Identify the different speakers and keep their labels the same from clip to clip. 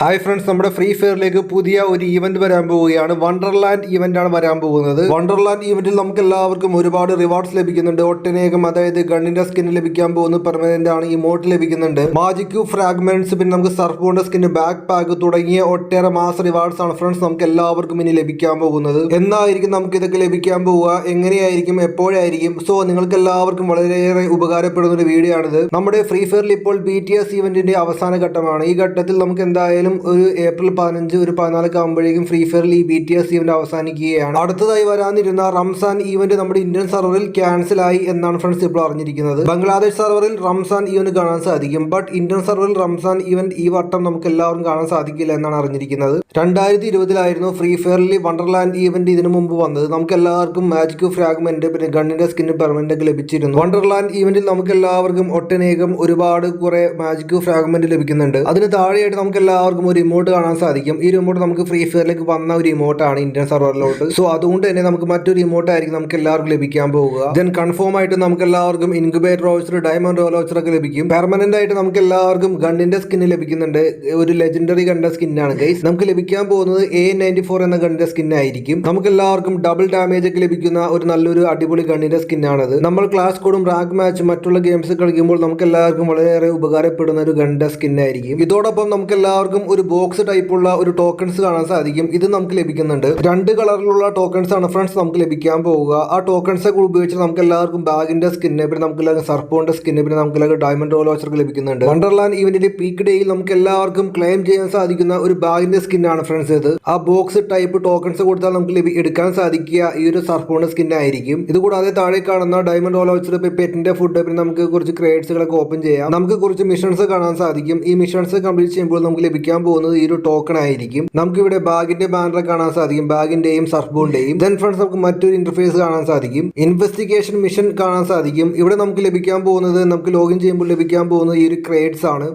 Speaker 1: Hi friends, നമ്മുടെ free ഫയറിലേക്ക് പുതിയ ഒരു ഈവന്റ് വരാൻ പോവുകയാണ്. വണ്ടർലാൻഡ് ഈവന്റ് ആണ് വരാൻ പോകുന്നത്. വണ്ടർലാൻഡ് ഈവന്റിൽ നമുക്ക് എല്ലാവർക്കും ഒരുപാട് റിവാർഡ്സ് ലഭിക്കുന്നുണ്ട്. ഒട്ടനേകം, അതായത് ഗണ്ണിന്റെ സ്കിൻ ലഭിക്കാൻ പോകുന്നു, പെർമനന്റ് ആണ്, ഇമോട്ട് ലഭിക്കുന്നുണ്ട്, മാജിക് ഫ്രാഗ്മെന്റ്സ്, പിന്നെ നമുക്ക് surf bond skin, back pack തുടങ്ങിയ ഒട്ടേറെ മാസ റിവാർഡ്സ് ആണ് ഫ്രണ്ട്സ് നമുക്ക് എല്ലാവർക്കും ഇനി ലഭിക്കാൻ പോകുന്നത്. എന്നായിരിക്കും നമുക്ക് ഇതൊക്കെ ലഭിക്കാൻ പോവുക, എങ്ങനെയായിരിക്കും, എപ്പോഴായിരിക്കും? സോ നിങ്ങൾക്ക് എല്ലാവർക്കും വളരെയേറെ ഉപകാരപ്പെടുന്ന ഒരു വീഡിയോ ആണിത്. നമ്മുടെ ഫ്രീ ഫയറിൽ ഇപ്പോൾ BTS ഈവന്റിന്റെ അവസാന ഘട്ടമാണ്. ഈ ഘട്ടത്തിൽ നമുക്ക് എന്തായാലും ഒരു ഏപ്രിൽ 15 ഒരു 14 ആകുമ്പോഴേക്കും ഫ്രീ ഫയറിൽ ഈ BTS ഈവന്റ് അവസാനിക്കുകയാണ്. അടുത്തതായി വരാനിരുന്ന റംസാൻ ഈവന്റ് നമ്മുടെ ഇന്ത്യൻ സെർവറിൽ ക്യാൻസൽ ആയി എന്നാണ് ഫ്രണ്ട്സ് ഇപ്പോൾ അറിഞ്ഞിരിക്കുന്നത്. ബംഗ്ലാദേശ് സെർവറിൽ റംസാൻ ഈവന്റ് കാണാൻ സാധിക്കും, ബട്ട് ഇന്ത്യൻ സെർവറിൽ റംസാൻ ഈവന്റ് ഈ വട്ടം നമുക്ക് എല്ലാവരും കാണാൻ സാധിക്കില്ല എന്നാണ് അറിഞ്ഞിരിക്കുന്നത്. 2020 ഫ്രീ ഫയറിൽ വണ്ടർലാൻഡ് ഈവന്റ് ഇതിനു മുമ്പ് വന്നത്. നമുക്ക് എല്ലാവർക്കും മാജിക് ഫ്രാഗ്മെന്റ്, പിന്നെ ഗണ്ണിന്റെ സ്കിൻ പെർമനന്റ് ഒക്കെ ലഭിച്ചിരുന്നു. വണ്ടർലാൻഡ് ഈവന്റിൽ നമുക്ക് എല്ലാവർക്കും ഒട്ടനേകം ഒരുപാട് കുറെ മാജിക് ഫ്രാഗ്മെന്റ് ലഭിക്കുന്നുണ്ട്. അതിന് താഴെയായിട്ട് നമുക്ക് എല്ലാവർക്കും ഒരു ഇമോട്ട് കാണാൻ സാധിക്കും. ഈ ഇമോട്ട് നമുക്ക് ഫ്രീ ഫയറിലേക്ക് വന്ന ഒരു ഇമോട്ടാണ് ഇന്ത്യൻ സെർവറിലോട്ട്. സോ അതുകൊണ്ട് തന്നെ നമുക്ക് മറ്റൊരു ഇമോട്ട് ആയിരിക്കും നമുക്ക് എല്ലാവർക്കും ലഭിക്കാൻ പോവുക. ദെൻ കൺഫേം ആയിട്ട് നമുക്ക് എല്ലാവർക്കും ഇൻക്യുബേറ്റർ വൗച്ചർ, ഡയമണ്ട് വൗച്ചർ ഒക്കെ ലഭിക്കും. പെർമനന്റ് ആയിട്ട് നമുക്ക് എല്ലാവർക്കും ഗണ്ണിന്റെ സ്കിൻ ലഭിക്കുന്നുണ്ട്. ഒരു ലെജൻഡറി ഗണ്ണിന്റെ സ്കിന്നാണ് ഗൈസ്. നമുക്ക് ലഭിക്കാൻ പോകുന്നത് A94 എന്ന ഗണ്ണിന്റെ സ്കിൻ ആയിരിക്കും. നമുക്ക് എല്ലാവർക്കും ഡബിൾ ഡാമേജ് ഒക്കെ ലഭിക്കുന്ന ഒരു നല്ലൊരു അടിപൊളി ഗണ്ണിന്റെ സ്കിന്നാണത്. നമ്മൾ ക്ലാസ് കോഡും റാങ്ക് മാച്ച് മറ്റുള്ള ഗെയിംസ് കളിക്കുമ്പോൾ നമുക്ക് എല്ലാവർക്കും വളരെയേറെ ഉപകാരപ്പെടുന്ന ഒരു ഗണ്ണിന്റെ സ്കിൻ ആയിരിക്കും. ഇതോടൊപ്പം നമുക്ക് എല്ലാവർക്കും ഒരു ബോക്സ് ടൈപ്പുള്ള ഒരു ടോക്കൺസ് കാണാൻ സാധിക്കും. ഇത് നമുക്ക് ലഭിക്കുന്നുണ്ട്. 2 കളറിലുള്ള ടോക്കൺസ് ആണ് ഫ്രണ്ട്സ് നമുക്ക് ലഭിക്കാൻ പോവുക. ആ ടോക്കൺസ് ഒക്കെ ഉപയോഗിച്ച് നമുക്ക് എല്ലാവർക്കും ബാഗിന്റെ സ്കിന്ന്, പിന്നെ നമുക്ക് സർപ്പോണിന്റെ സ്കിന്ന്, പിന്നെ നമുക്ക് ഡയമണ്ട് വൗച്ചർ ലഭിക്കുന്നുണ്ട്. വണ്ടർലാൻഡ് ഈവന്റിന്റെ പീക്ക് ഡേയിൽ നമുക്ക് എല്ലാവർക്കും ക്ലെയിം ചെയ്യാൻ സാധിക്കുന്ന ഒരു ബാഗിന്റെ സ്കിന്നാണ് ഫ്രണ്ട്സ് ഇത്. ആ ബോക്സ് ടൈപ്പ് ടോക്കൺസ് കൊടുത്താൽ നമുക്ക് എടുക്കാൻ സാധിക്കുക ഈ ഒരു സർപ്പോണിന്റെ സ്കിൻ ആയിരിക്കും. ഇത് കൂടാതെ താഴെ കാണുന്ന ഡയമണ്ട് വൗച്ചർ, പെറ്റിന്റെ ഫുഡ്, പിന്നെ നമുക്ക് കുറച്ച് ക്രേഡ്സുകളൊക്കെ ഓപ്പൺ ചെയ്യാം. നമുക്ക് കുറച്ച് മിഷൻസ് കാണാൻ സാധിക്കും. ഈ മിഷൻസ് കംപ്ലീറ്റ് ചെയ്യുമ്പോൾ നമുക്ക് ലഭിക്കാൻ പോകുന്നത് ഈ ഒരു ടോക്കൺ ആയിരിക്കും. നമുക്ക് ഇവിടെ ബാഗിന്റെ ബാനർ കാണാൻ സാധിക്കും, ബാഗിന്റെയും സർഫ്ബോണിന്റെയും. ദെൻ ഫ്രണ്ട്സ് നമുക്ക് മറ്റൊരു ഇന്റർഫേസ് കാണാൻ സാധിക്കും. ഇൻവെസ്റ്റിഗേഷൻ മിഷൻ കാണാൻ സാധിക്കും. ഇവിടെ നമുക്ക് ലഭിക്കാൻ പോകുന്നത്, നമുക്ക് ലോഗിൻ ചെയ്യുമ്പോൾ ലഭിക്കാൻ പോകുന്നത് ഈ ഒരു ക്രേഡ്സ് ആണ്.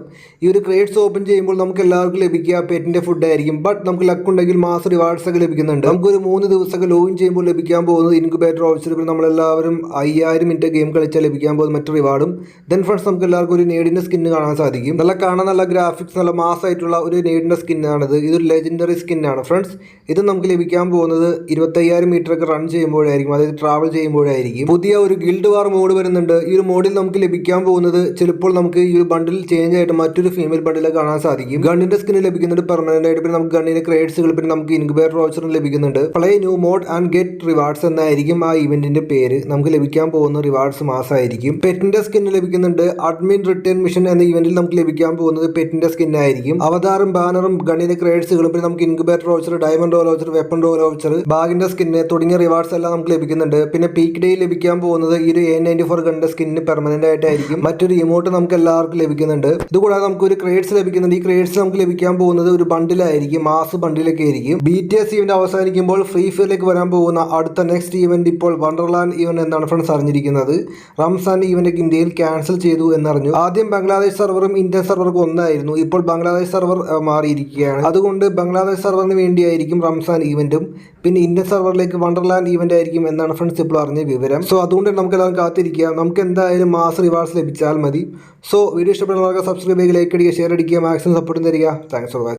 Speaker 1: ഈ ഒരു ക്രേഡ്സ് ഓപ്പൺ ചെയ്യുമ്പോൾ നമുക്ക് എല്ലാവർക്കും ലഭിക്കുക പെറ്റിന്റെ ഫുഡ് ആയിരിക്കും. ബട്ട് നമുക്ക് ലക്ക് ഉണ്ടെങ്കിൽ മാസ റിവാർഡ്സ് ഒക്കെ ലഭിക്കുന്നുണ്ട്. നമുക്ക് ഒരു 3 ദിവസമൊക്കെ ലോഗിൻ ചെയ്യുമ്പോൾ ലഭിക്കാൻ പോകുന്നത് ഇൻക്യുബേറ്റർ വൗച്ചർ, പിന്നെ നമ്മളെല്ലാവരും 5000 മിനിറ്റ് ഗെയിം കളിച്ചാൽ ലഭിക്കാൻ പോകുന്ന മറ്റു റിവാർഡും. ദെൻ ഫ്രണ്ട്സ് നമുക്ക് എല്ലാവർക്കും ഒരു നേടിന്റെ സ്കിന്ന് കാണാൻ സാധിക്കും. നല്ല കാണാൻ നല്ല ഗ്രാഫിക്സ്, നല്ല മാസമായിട്ടുള്ള ഒരു നേടിന്റെ സ്കിന്നാണിത്. ഇതൊരു ലെജൻഡറി സ്കിന്നാണ് ഫ്രണ്ട്സ്. ഇത് നമുക്ക് ലഭിക്കാൻ പോകുന്നത് 25,000 മീറ്റർ ഒക്കെ റൺ ചെയ്യുമ്പോഴായിരിക്കും, അതായത് ട്രാവൽ ചെയ്യുമ്പോഴായിരിക്കും. പുതിയ ഒരു ഗിൽഡ് വാർ മോഡ് വരുന്നുണ്ട്. ഈ ഒരു മോഡിൽ നമുക്ക് ലഭിക്കാൻ പോകുന്നത് ചിലപ്പോൾ നമുക്ക് ഈ ഒരു ബണ്ടിൽ ചേഞ്ച് ആയിട്ട് മറ്റൊരു ഫീമെയിൽ ബണ്ടിൽ കാണാൻ സാധിക്കും. ഗണ്ണിന്റെ സ്കിൻ ലഭിക്കുന്നുണ്ട് പെർമനന്റ് ആയിട്ട്, പിന്നെ നമുക്ക് ഗണ്ണിന്റെ ക്രേഡ്സുകൾ, പിന്നെ നമുക്ക് ഇൻക്യുബേറ്റർ വൗച്ചറും ലഭിക്കുന്നുണ്ട്. Play new mode and get rewards എന്നായിരിക്കും ആ ഇവന്റിന്റെ പേര്. നമുക്ക് ലഭിക്കാൻ പോകുന്ന റിവാർഡ്സ് മാസമായിരിക്കും. പെറ്റിന്റെ സ്കിൻ ലഭിക്കുന്നുണ്ട്. അഡ്മിൻ റിട്ടേൺ മിഷൻ എന്ന ഇവന്റിൽ നമുക്ക് ലഭിക്കാൻ പോകുന്നത് പെറ്റിന്റെ സ്കിൻ ആയിരിക്കും. അവതാറും ബാനറും ഗണ്ണിന്റെ ക്രേഡ്സുകളും, പിന്നെ നമുക്ക് incubator voucher, diamond voucher, weapon voucher, ബാഗിന്റെ സ്കിന്ന് തുടങ്ങിയ റിവാർഡ്സ് എല്ലാം നമുക്ക് ലഭിക്കുന്നുണ്ട്. പിന്നെ പീക്ക് ഡേയിൽ ലഭിക്കാൻ പോകുന്നത് ഈ ഒരു A94 ഗണ്ണിന്റെ സ്കിന്ന് പെർമനന്റ് ആയിട്ടായിരിക്കും. മറ്റൊരു ഇമോട്ട് നമുക്ക് എല്ലാവർക്കും ലഭിക്കുന്നുണ്ട്. ഇതുകൂടാതെ നമുക്ക് ഒരു ക്രേഡ്സ് ലഭിക്കുന്നുണ്ട്. ഈ ക്രേഡ്സ് നമുക്ക് ലഭിക്കാൻ പോകുന്നത് ഒരു ബണ്ടിലായിരിക്കും, മാസ് ബണ്ടിലൊക്കെ ആയിരിക്കും. BTS ഈവന്റ് അവസാനിക്കുമ്പോൾ ഫ്രീ ഫയറിലേക്ക് വരാൻ പോകുന്ന അടുത്ത നെക്സ്റ്റ് ഈവന്റ് ഇപ്പോൾ വണ്ടർലാൻഡ് ഈവന്റ് എന്നാണ് ഫ്രണ്ട്സ് അറിഞ്ഞിരിക്കുന്നത്. റംസാൻ ഈവന്റ് ഇന്ത്യയിൽ ക്യാൻസൽ ചെയ്തു എന്നറിഞ്ഞു. ആദ്യം ബംഗ്ലാദേശ് സെർവറും ഇന്ത്യൻ സെർവറും ഒന്നായിരുന്നു. ഇപ്പോൾ ബംഗ്ലാദേശ് സെർവർ മാറിയിരിക്കുകയാണ്. അതുകൊണ്ട് ബംഗ്ലാദേശ് സെർവറിന് വേണ്ടിയായിരിക്കും റംസാൻ ഈവന്റും, പിന്നെ ഇന്ത്യൻ സെർവറിലേക്ക് വണ്ടർലാൻഡ് ഈവന്റ് ആയിരിക്കും എന്നാണ് ഫ്രണ്ട്സ് ഇപ്പോൾ അറിഞ്ഞ വിവരം. സോ അതുകൊണ്ട് നമുക്ക് എല്ലാം കാത്തിരിക്കുക. നമുക്ക് എന്തായാലും മാസ് റിവാർഡ്സ് ലഭിച്ചാൽ മതി. സോ വീഡിയോ ഇഷ്ടപ്പെടുന്നവർക്ക് സബ്സ്ക്രൈബ് ചെയ്യുക, ലൈക്ക് അടിക്കുക, ഷെയർ അടിക്കുക, മാക്സിമം സപ്പോർട്ടും തരിക. Thanks for watching.